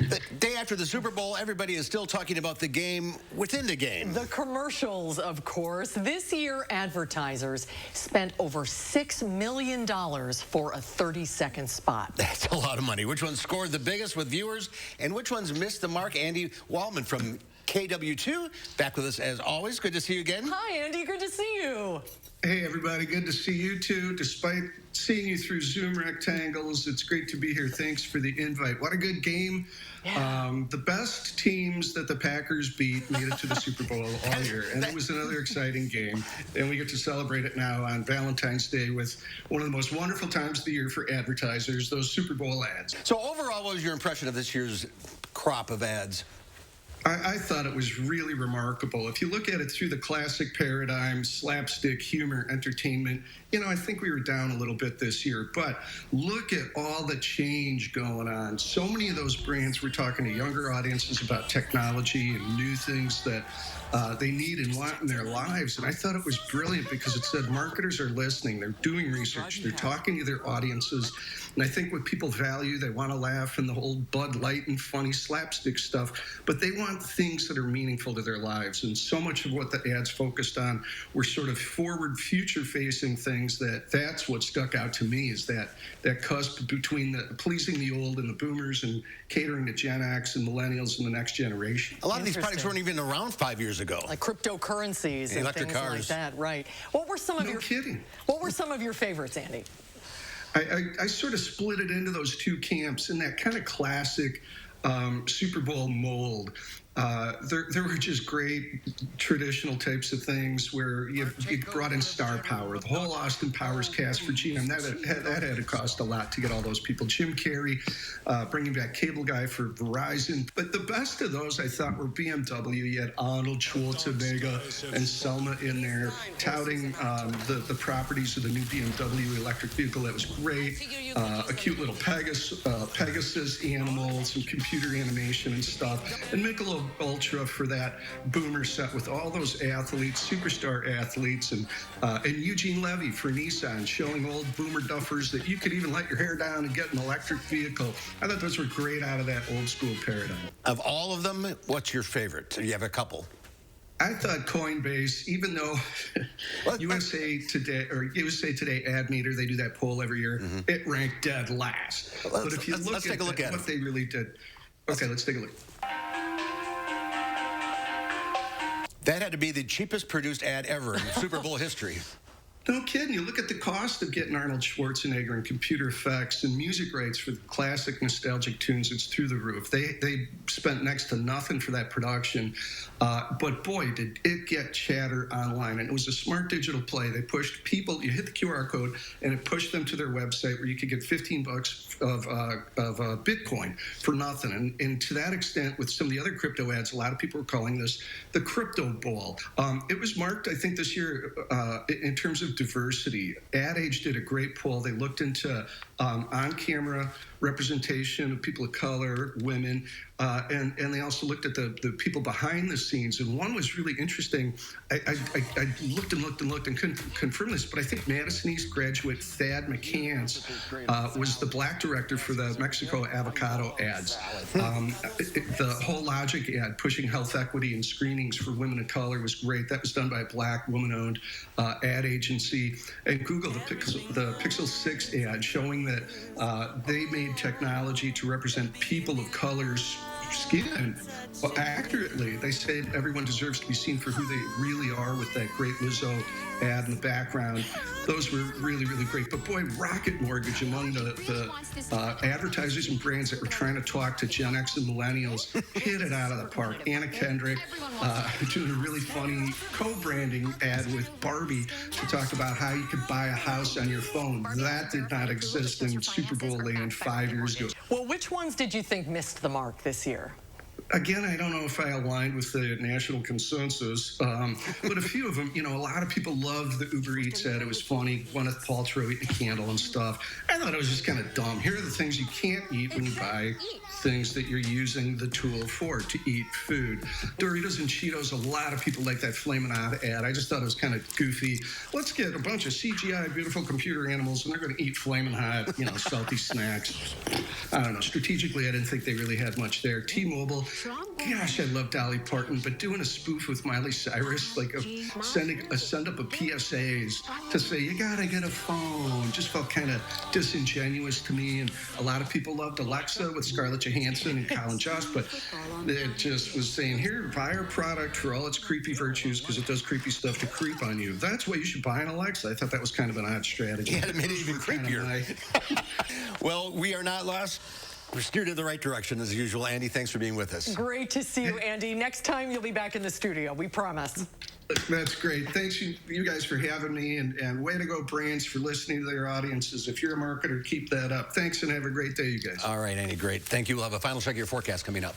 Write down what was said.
The day after the Super Bowl, everybody is still talking about the game within the game. The commercials, of course. This year, advertisers spent over $6 million for a 30-second spot. That's a lot of money. Which ones scored the biggest with viewers, and which ones missed the mark? Andy Wallman from KW2, back with us as always. Good to see you again. Hi, Andy. Good to see you. Hey, everybody. Good to see you, too. Despite seeing you through Zoom rectangles, it's great to be here. Thanks for the invite. What a good game. Yeah. The best teams that the Packers beat made it to the Super Bowl all year, and it was another exciting game. And we get to celebrate it now on Valentine's Day with one of the most wonderful times of the year for advertisers, those Super Bowl ads. So overall, what was your impression of this year's crop of ads? I thought it was really remarkable. If you look at it through the classic paradigm, slapstick, humor, entertainment, I think we were down a little bit this year. But look at all the change going on. So many of those brands were talking to younger audiences about technology and new things that they need and want in their lives. And I thought it was brilliant because it said marketers are listening. They're doing research. They're talking to their audiences. And I think what people value, they want to laugh and the whole Bud Light and funny slapstick stuff, but they want things that are meaningful to their lives. And so much of what the ads focused on were sort of forward, future-facing things that's what stuck out to me, is that cusp between the pleasing the old and the boomers and catering to Gen X and millennials and the next generation. A lot of these products weren't even around 5 years ago. Like cryptocurrencies and electric things cars like that, right? What were some of No kidding. What were some of your favorites, Andy? I sort of split it into those two camps in that kind of classic Super Bowl mold. There were just great traditional types of things where you brought in star power. The whole Austin Powers cast for GM, that had to cost a lot to get all those people. Jim Carrey, bringing back Cable Guy for Verizon. But the best of those, I thought, were BMW. You had Arnold Schwarzenegger and Selma in there, touting the properties of the new BMW electric vehicle. That was great. A cute little Pegasus animal, some computer animation and stuff. And Michelob Ultra for that boomer set with all those athletes, superstar athletes, and Eugene Levy for Nissan, showing old boomer duffers that you could even let your hair down and get an electric vehicle. I thought those were great out of that old school paradigm. Of all of them, what's your favorite? You have a couple. I thought Coinbase, even though USA Today Ad Meter, they do that poll every year, it ranked dead last. But if you look at what they really did, okay, let's take a look. That had to be the cheapest produced ad ever in Super Bowl history. No kidding. You look at the cost of getting Arnold Schwarzenegger and computer effects and music rights for the classic nostalgic tunes. It's through the roof. They spent next to nothing for that production. But boy, did it get chatter online. And it was a smart digital play. They pushed people, you hit the QR code, and it pushed them to their website where you could get $15 of Bitcoin for nothing. And to that extent, with some of the other crypto ads, a lot of people were calling this the crypto ball. It was marked, I think, this year in terms of diversity. Ad Age did a great poll. They looked into on-camera representation of people of color, women, and they also looked at the people behind the scenes. And one was really interesting. I looked and couldn't confirm this, but I think Madison East graduate Thad McCants was the black director for the Mexico avocado ads. The whole Logic ad pushing health equity and screenings for women of color was great. That was done by a black woman-owned ad agency. And Google, the Pixel 6 ad showing that they made technology to represent people of color's skin accurately. They say everyone deserves to be seen for who they really are, with that great Lizzo ad in the background. Those were really, really great. But boy, Rocket Mortgage, among the advertisers and brands that were trying to talk to Gen X and millennials, hit it out of the park. Anna Kendrick doing a really funny co-branding ad with Barbie to talk about how you could buy a house on your phone. That did not exist in Super Bowl land 5 years ago. Well, which ones did you think missed the mark this year? Again, I don't know if I aligned with the national consensus, but a few of them, a lot of people loved the Uber Eats ad. It was funny. Gwyneth Paltrow eating a candle and stuff. I thought it was just kind of dumb. Here are the things you can't eat when you buy things that you're using the tool for, to eat food. Doritos and Cheetos, a lot of people like that Flamin' Hot ad. I just thought it was kind of goofy. Let's get a bunch of CGI beautiful computer animals and they're going to eat Flamin' Hot, salty snacks. I don't know. Strategically, I didn't think they really had much there. T-Mobile, gosh, I love Dolly Parton, but doing a spoof with Miley Cyrus, like send up a PSAs to say, you gotta get a phone, just felt kind of disingenuous to me. And a lot of people loved Alexa with Scarlett Johansson and Colin Jost, but it just was saying, here, buy our product for all its creepy virtues because it does creepy stuff to creep on you. That's why you should buy an Alexa. I thought that was kind of an odd strategy. Yeah, it made it even creepier. Well, we are not lost. We're steered in the right direction as usual. Andy, thanks for being with us. Great to see you, Andy. Next time you'll be back in the studio, we promise. That's great. Thanks you guys for having me, and way to go, brands, for listening to their audiences. If you're a marketer, keep that up. Thanks, and have a great day, you guys. All right, Andy, great. Thank you. We'll have a final check of your forecast coming up.